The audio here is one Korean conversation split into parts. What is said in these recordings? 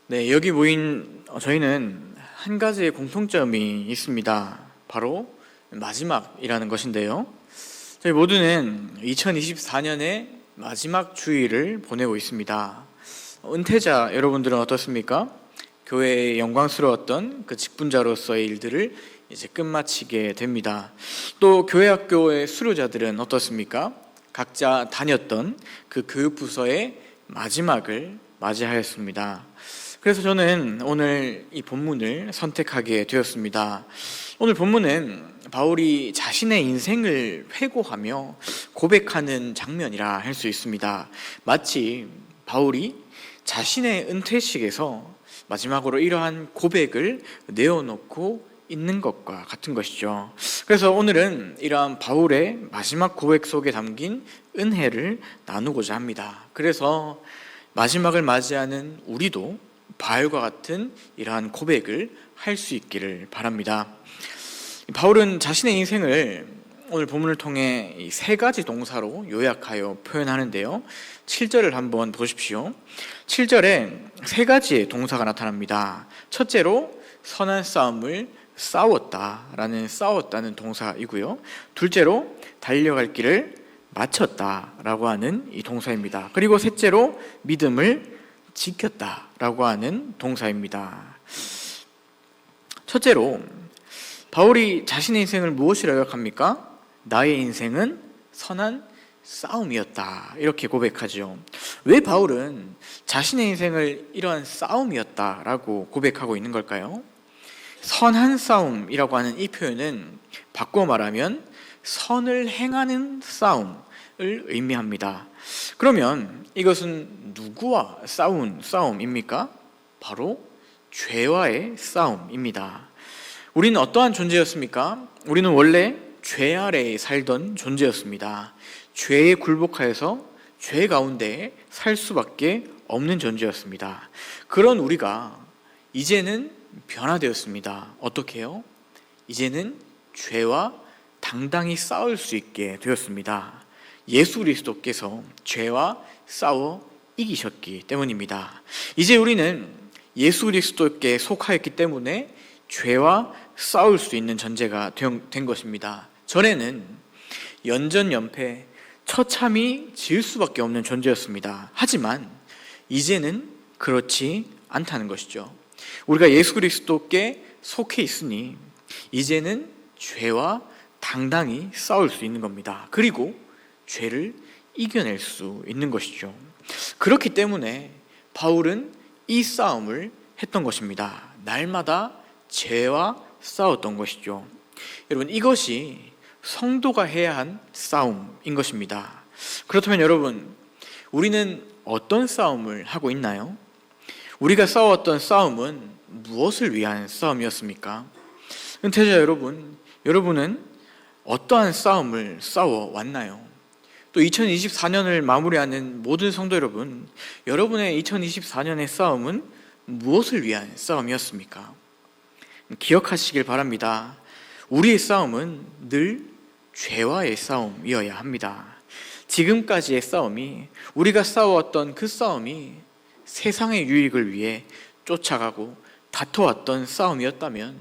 네, 여기 모인 저희는 한 가지의 공통점이 있습니다. 바로 마지막이라는 것인데요. 저희 모두는 2024년의 마지막 주일을 보내고 있습니다. 은퇴자 여러분들은 어떻습니까? 교회의 영광스러웠던 그 직분자로서의 일들을 이제 끝마치게 됩니다. 또 교회학교의 수료자들은 어떻습니까? 각자 다녔던 그 교육부서의 마지막을 맞이하였습니다. 그래서 저는 오늘 이 본문을 선택하게 되었습니다. 오늘 본문은 바울이 자신의 인생을 회고하며 고백하는 장면이라 할 수 있습니다. 마치 바울이 자신의 은퇴식에서 마지막으로 이러한 고백을 내어놓고 있는 것과 같은 것이죠. 그래서 오늘은 이러한 바울의 마지막 고백 속에 담긴 은혜를 나누고자 합니다. 그래서 마지막을 맞이하는 우리도 바울과 같은 이러한 고백을 할 수 있기를 바랍니다. 바울은 자신의 인생을 오늘 본문을 통해 이 세 가지 동사로 요약하여 표현하는데요. 7절을 한번 보십시오. 7절에 세 가지의 동사가 나타납니다. 첫째로 선한 싸움을 싸웠다는 동사이고요. 둘째로 달려갈 길을 마쳤다라고 하는 이 동사입니다. 그리고 셋째로 믿음을 지켰다라고 하는 동사입니다. 첫째로 바울이 자신의 인생을 무엇이라 요약합니까? 나의 인생은 선한 싸움이었다, 이렇게 고백하죠. 왜 바울은 자신의 인생을 이러한 싸움이었다라고 고백하고 있는 걸까요? 선한 싸움이라고 하는 이 표현은 바꿔 말하면 선을 행하는 싸움을 의미합니다. 그러면 이것은 누구와 싸운 싸움입니까? 바로 죄와의 싸움입니다. 우리는 어떠한 존재였습니까? 우리는 원래 죄 아래에 살던 존재였습니다. 죄에 굴복하여서 죄 가운데 살 수밖에 없는 존재였습니다. 그런 우리가 이제는 변화되었습니다. 어떻게 해요? 이제는 죄와 당당히 싸울 수 있게 되었습니다. 예수 그리스도께서 죄와 싸워 이기셨기 때문입니다. 이제 우리는 예수 그리스도께 속하였기 때문에 죄와 싸울 수 있는 존재가 된 것입니다. 전에는 연전연패, 처참히 질 수밖에 없는 존재였습니다. 하지만 이제는 그렇지 않다는 것이죠. 우리가 예수 그리스도께 속해 있으니 이제는 죄와 당당히 싸울 수 있는 겁니다. 그리고 죄를 이겨낼 수 있는 것이죠. 그렇기 때문에 바울은 이 싸움을 했던 것입니다. 날마다 죄와 싸웠던 것이죠. 여러분, 이것이 성도가 해야 한 싸움인 것입니다. 그렇다면 여러분, 우리는 어떤 싸움을 하고 있나요? 우리가 싸웠던 싸움은 무엇을 위한 싸움이었습니까? 은퇴자 여러분, 여러분은 어떠한 싸움을 싸워왔나요? 또 2024년을 마무리하는 모든 성도 여러분, 여러분의 2024년의 싸움은 무엇을 위한 싸움이었습니까? 기억하시길 바랍니다. 우리의 싸움은 늘 죄와의 싸움이어야 합니다. 지금까지의 싸움이, 우리가 싸워왔던 그 싸움이 세상의 유익을 위해 쫓아가고 다퉈왔던 싸움이었다면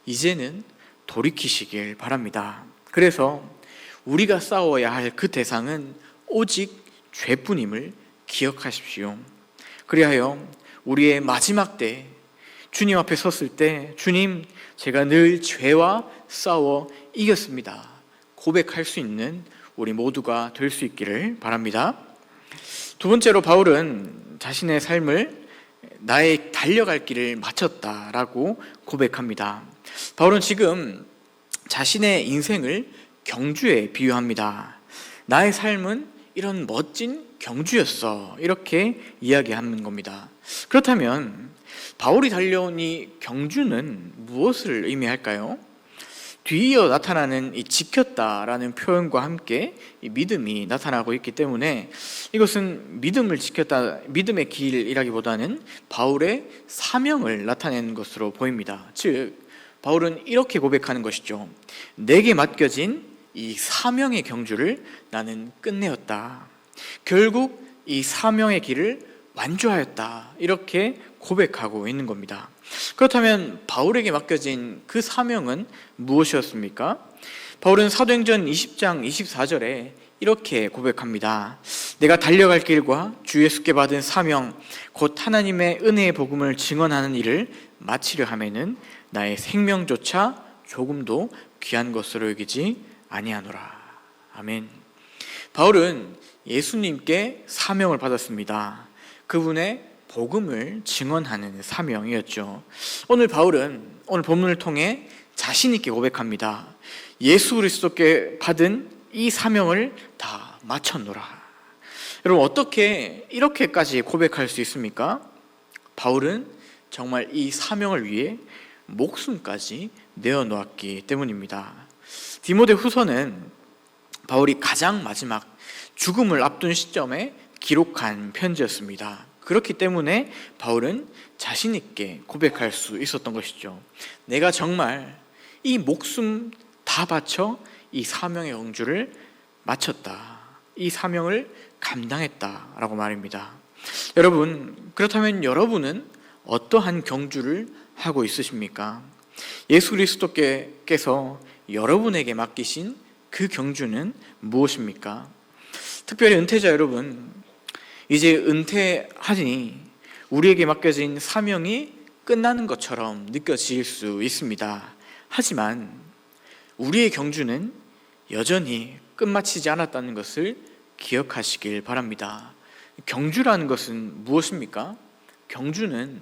이제는 돌이키시길 바랍니다. 그래서 우리가 싸워야 할 그 대상은 오직 죄뿐임을 기억하십시오. 그리하여 우리의 마지막 때 주님 앞에 섰을 때, 주님, 제가 늘 죄와 싸워 이겼습니다, 고백할 수 있는 우리 모두가 될 수 있기를 바랍니다. 두 번째로 바울은 자신의 삶을 나의 달려갈 길을 마쳤다라고 고백합니다. 바울은 지금 자신의 인생을 경주에 비유합니다. 나의 삶은 이런 멋진 경주였어, 이렇게 이야기하는 겁니다. 그렇다면 바울이 달려온 이 경주는 무엇을 의미할까요? 뒤이어 나타나는 이 지켰다라는 표현과 함께 이 믿음이 나타나고 있기 때문에 이것은 믿음을 지켰다, 믿음의 길이라기보다는 바울의 사명을 나타내는 것으로 보입니다. 즉, 바울은 이렇게 고백하는 것이죠. 내게 맡겨진 이 사명의 경주를 나는 끝내었다. 결국 이 사명의 길을 완주하였다, 이렇게 고백하고 있는 겁니다. 그렇다면 바울에게 맡겨진 그 사명은 무엇이었습니까? 바울은 사도행전 20장 24절에 이렇게 고백합니다. 내가 달려갈 길과 주 예수께 받은 사명 곧 하나님의 은혜의 복음을 증언하는 일을 마치려 하면은 나의 생명조차 조금도 귀한 것으로 여기지 아니하노라. 아멘. 바울은 예수님께 사명을 받았습니다. 그분의 복음을 증언하는 사명이었죠. 오늘 바울은 오늘 본문을 통해 자신 있게 고백합니다. 예수 그리스도께 받은 이 사명을 다 마쳤노라. 여러분, 어떻게 이렇게까지 고백할 수 있습니까? 바울은 정말 이 사명을 위해 목숨까지 내어놓았기 때문입니다. 디모데 후서는 바울이 가장 마지막 죽음을 앞둔 시점에 기록한 편지였습니다. 그렇기 때문에 바울은 자신 있게 고백할 수 있었던 것이죠. 내가 정말 이 목숨 다 바쳐 이 사명의 경주를 마쳤다, 이 사명을 감당했다라고 말입니다. 여러분, 그렇다면 여러분은 어떠한 경주를 하고 있으십니까? 예수 그리스도께서 여러분에게 맡기신 그 경주는 무엇입니까? 특별히 은퇴자 여러분, 이제 은퇴하니 우리에게 맡겨진 사명이 끝나는 것처럼 느껴질 수 있습니다. 하지만 우리의 경주는 여전히 끝마치지 않았다는 것을 기억하시길 바랍니다. 경주라는 것은 무엇입니까? 경주는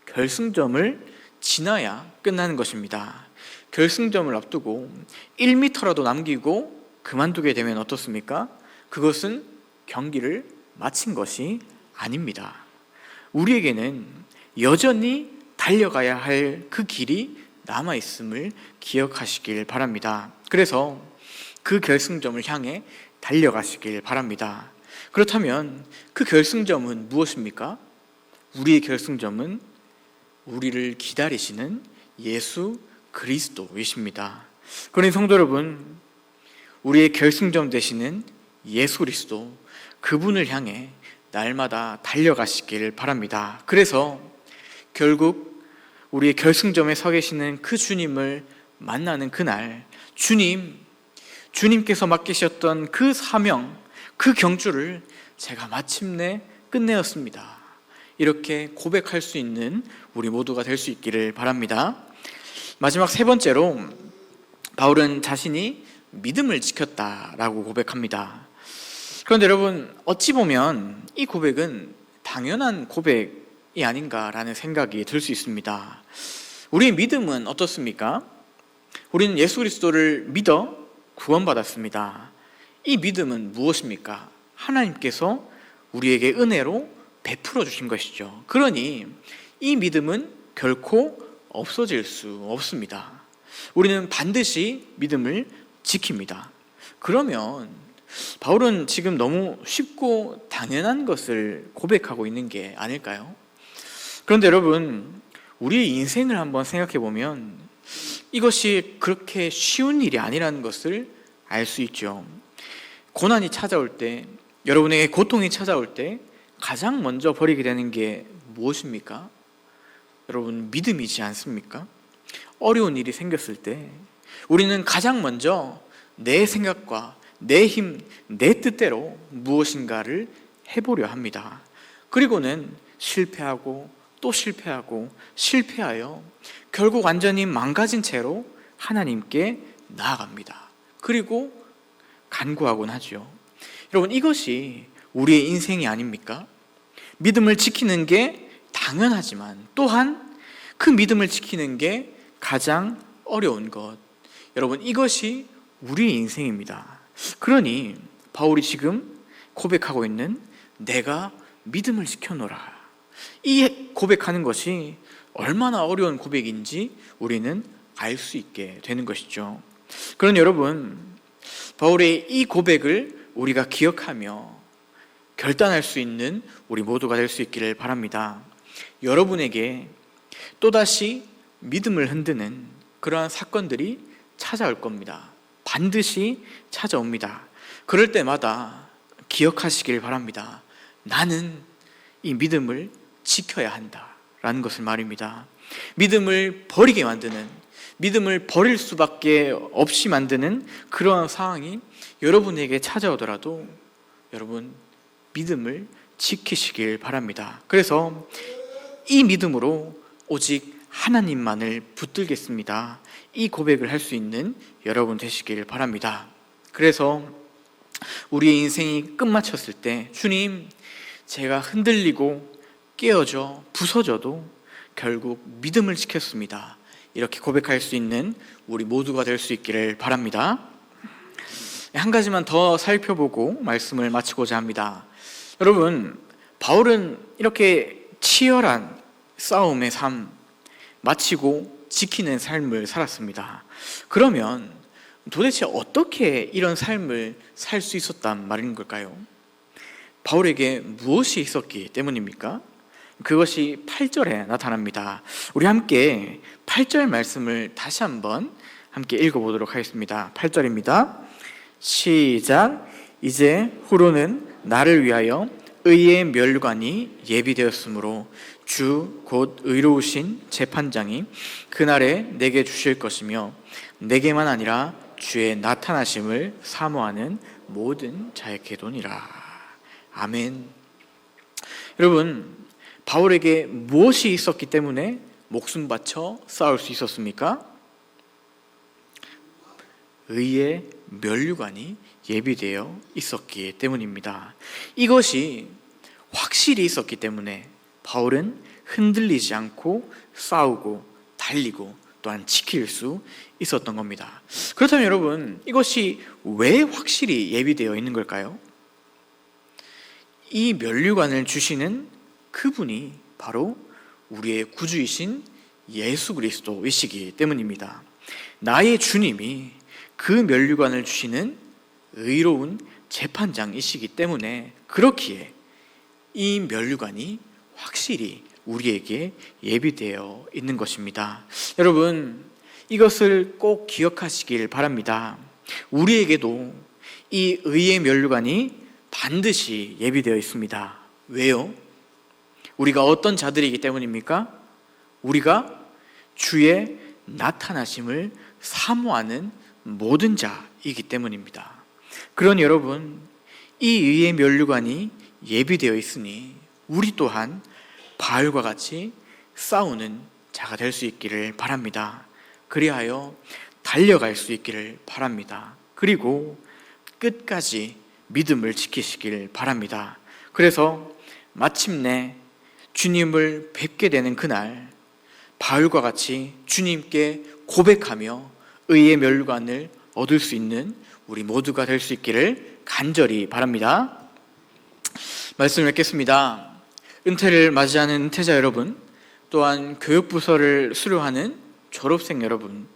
결승점을 지나야 끝나는 것입니다. 결승점을 앞두고 1m라도 남기고 그만두게 되면 어떻습니까? 그것은 경기를 마친 것이 아닙니다. 우리에게는 여전히 달려가야 할 그 길이 남아있음을 기억하시길 바랍니다. 그래서 그 결승점을 향해 달려가시길 바랍니다. 그렇다면 그 결승점은 무엇입니까? 우리의 결승점은 우리를 기다리시는 예수 그리스도이십니다. 그러니 성도 여러분, 우리의 결승점 되시는 예수 그리스도, 그분을 향해 날마다 달려가시길 바랍니다. 그래서 결국 우리의 결승점에 서 계시는 그 주님을 만나는 그날, 주님께서 맡기셨던 그 사명, 그 경주를 제가 마침내 끝내었습니다, 이렇게 고백할 수 있는 우리 모두가 될 수 있기를 바랍니다. 마지막 세 번째로 바울은 자신이 믿음을 지켰다라고 고백합니다. 그런데 여러분, 어찌 보면 이 고백은 당연한 고백이 아닌가라는 생각이 들 수 있습니다. 우리의 믿음은 어떻습니까? 우리는 예수 그리스도를 믿어 구원받았습니다. 이 믿음은 무엇입니까? 하나님께서 우리에게 은혜로 베풀어 주신 것이죠. 그러니 이 믿음은 결코 없어질 수 없습니다. 우리는 반드시 믿음을 지킵니다. 그러면 바울은 지금 너무 쉽고 당연한 것을 고백하고 있는 게 아닐까요? 그런데 여러분, 우리의 인생을 한번 생각해 보면 이것이 그렇게 쉬운 일이 아니라는 것을 알 수 있죠. 고난이 찾아올 때, 여러분에게 고통이 찾아올 때 가장 먼저 버리게 되는 게 무엇입니까? 여러분, 믿음이지 않습니까? 어려운 일이 생겼을 때 우리는 가장 먼저 내 생각과 내 힘, 내 뜻대로 무엇인가를 해보려 합니다. 그리고는 실패하고 또 실패하고 실패하여 결국 완전히 망가진 채로 하나님께 나아갑니다. 그리고 간구하곤 하죠. 여러분, 이것이 우리의 인생이 아닙니까? 믿음을 지키는 게 당연하지만 또한 그 믿음을 지키는 게 가장 어려운 것, 여러분, 이것이 우리의 인생입니다. 그러니 바울이 지금 고백하고 있는 내가 믿음을 지켜노라, 이 고백하는 것이 얼마나 어려운 고백인지 우리는 알 수 있게 되는 것이죠. 그러니 여러분, 바울의 이 고백을 우리가 기억하며 결단할 수 있는 우리 모두가 될 수 있기를 바랍니다. 여러분에게 또다시 믿음을 흔드는 그러한 사건들이 찾아올 겁니다. 반드시 찾아옵니다. 그럴 때마다 기억하시길 바랍니다. 나는 이 믿음을 지켜야 한다라는 것을 말입니다. 믿음을 버리게 만드는, 믿음을 버릴 수밖에 없이 만드는 그러한 상황이 여러분에게 찾아오더라도 여러분 믿음을 지키시길 바랍니다. 그래서 이 믿음으로 오직 하나님만을 붙들겠습니다, 이 고백을 할 수 있는 여러분 되시길 바랍니다. 그래서 우리의 인생이 끝마쳤을 때 주님, 제가 흔들리고 깨어져 부서져도 결국 믿음을 지켰습니다, 이렇게 고백할 수 있는 우리 모두가 될 수 있기를 바랍니다. 한 가지만 더 살펴보고 말씀을 마치고자 합니다. 여러분, 바울은 이렇게 치열한 싸움의 삶 마치고 지키는 삶을 살았습니다. 그러면 도대체 어떻게 이런 삶을 살 수 있었단 말인 걸까요? 바울에게 무엇이 있었기 때문입니까? 그것이 8절에 나타납니다. 우리 함께 8절 말씀을 다시 한번 함께 읽어보도록 하겠습니다. 8절입니다. 시작. 이제 후로는 나를 위하여 의의 멸관이 예비되었으므로 주 곧 의로우신 재판장이 그날에 내게 주실 것이며 내게만 아니라 주의 나타나심을 사모하는 모든 자에게도니라. 아멘. 여러분, 바울에게 무엇이 있었기 때문에 목숨 바쳐 싸울 수 있었습니까? 의의 면류관이 예비되어 있었기 때문입니다. 이것이 확실히 있었기 때문에 바울은 흔들리지 않고 싸우고 달리고 또한 지킬 수 있었던 겁니다. 그렇다면 여러분, 이것이 왜 확실히 예비되어 있는 걸까요? 이 면류관을 주시는 그분이 바로 우리의 구주이신 예수 그리스도이시기 때문입니다. 나의 주님이 그 면류관을 주시는 의로운 재판장이시기 때문에 그렇기에 이 면류관이 확실히 우리에게 예비되어 있는 것입니다. 여러분, 이것을 꼭 기억하시길 바랍니다. 우리에게도 이 의의 면류관이 반드시 예비되어 있습니다. 왜요? 우리가 어떤 자들이기 때문입니까? 우리가 주의 나타나심을 사모하는 모든 자이기 때문입니다. 그러니 여러분, 이 의의 면류관이 예비되어 있으니 우리 또한 바울과 같이 싸우는 자가 될 수 있기를 바랍니다. 그리하여 달려갈 수 있기를 바랍니다. 그리고 끝까지 믿음을 지키시길 바랍니다. 그래서 마침내 주님을 뵙게 되는 그날 바울과 같이 주님께 고백하며 의의 면류관을 얻을 수 있는 우리 모두가 될 수 있기를 간절히 바랍니다. 말씀을 읽겠습니다. 은퇴를 맞이하는 은퇴자 여러분, 또한 교육부서를 수료하는 졸업생 여러분,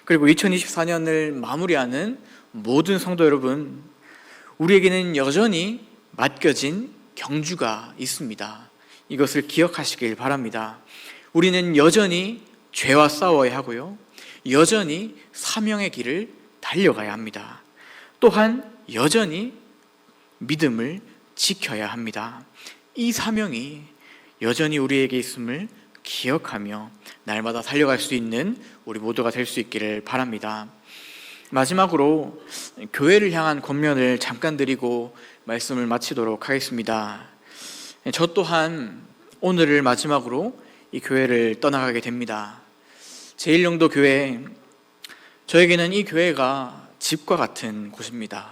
그리고 2024년을 마무리하는 모든 성도 여러분, 우리에게는 여전히 맡겨진 경주가 있습니다. 이것을 기억하시길 바랍니다. 우리는 여전히 죄와 싸워야 하고요, 여전히 사명의 길을 달려가야 합니다. 또한 여전히 믿음을 지켜야 합니다. 이 사명이 여전히 우리에게 있음을 기억하며 날마다 달려갈 수 있는 우리 모두가 될 수 있기를 바랍니다. 마지막으로 교회를 향한 권면을 잠깐 드리고 말씀을 마치도록 하겠습니다. 저 또한 오늘을 마지막으로 이 교회를 떠나가게 됩니다. 제1영도 교회, 저에게는 이 교회가 집과 같은 곳입니다.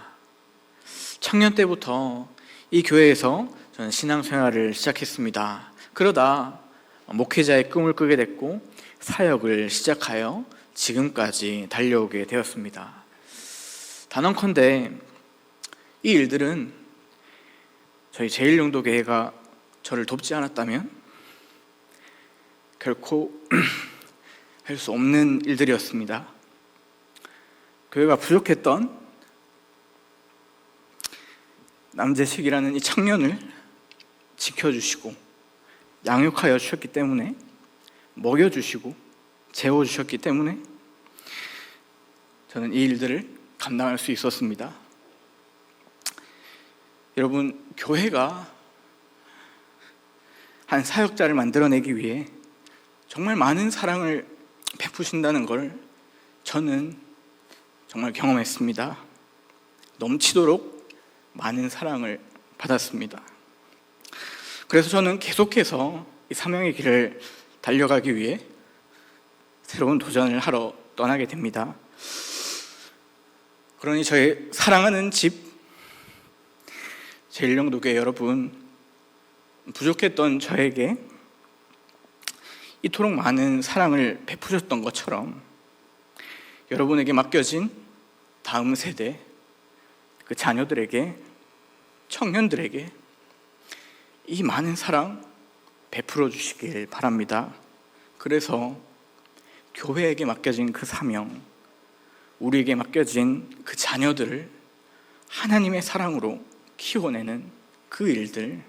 청년 때부터 이 교회에서 저는 신앙생활을 시작했습니다. 그러다 목회자의 꿈을 꾸게 됐고 사역을 시작하여 지금까지 달려오게 되었습니다. 단언컨대 이 일들은 저희 제1영도 교회가 저를 돕지 않았다면 결코 할 수 없는 일들이었습니다. 교회가 부족했던 남재식이라는 이 청년을 지켜주시고 양육하여 주셨기 때문에, 먹여주시고 재워주셨기 때문에 저는 이 일들을 감당할 수 있었습니다. 여러분, 교회가 한 사역자를 만들어내기 위해 정말 많은 사랑을 베푸신다는 걸 저는 정말 경험했습니다. 넘치도록 많은 사랑을 받았습니다. 그래서 저는 계속해서 이 사명의 길을 달려가기 위해 새로운 도전을 하러 떠나게 됩니다. 그러니 저의 사랑하는 집 제1영도교회 여러분, 부족했던 저에게 이토록 많은 사랑을 베푸셨던 것처럼 여러분에게 맡겨진 다음 세대, 그 자녀들에게, 청년들에게 이 많은 사랑 베풀어 주시길 바랍니다. 그래서 교회에게 맡겨진 그 사명, 우리에게 맡겨진 그 자녀들을 하나님의 사랑으로 키워내는 그 일들,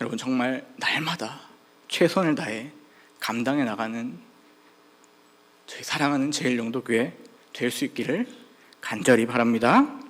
여러분 정말 날마다 최선을 다해 감당해 나가는 저희 사랑하는 제1영도교회 될 수 있기를 간절히 바랍니다.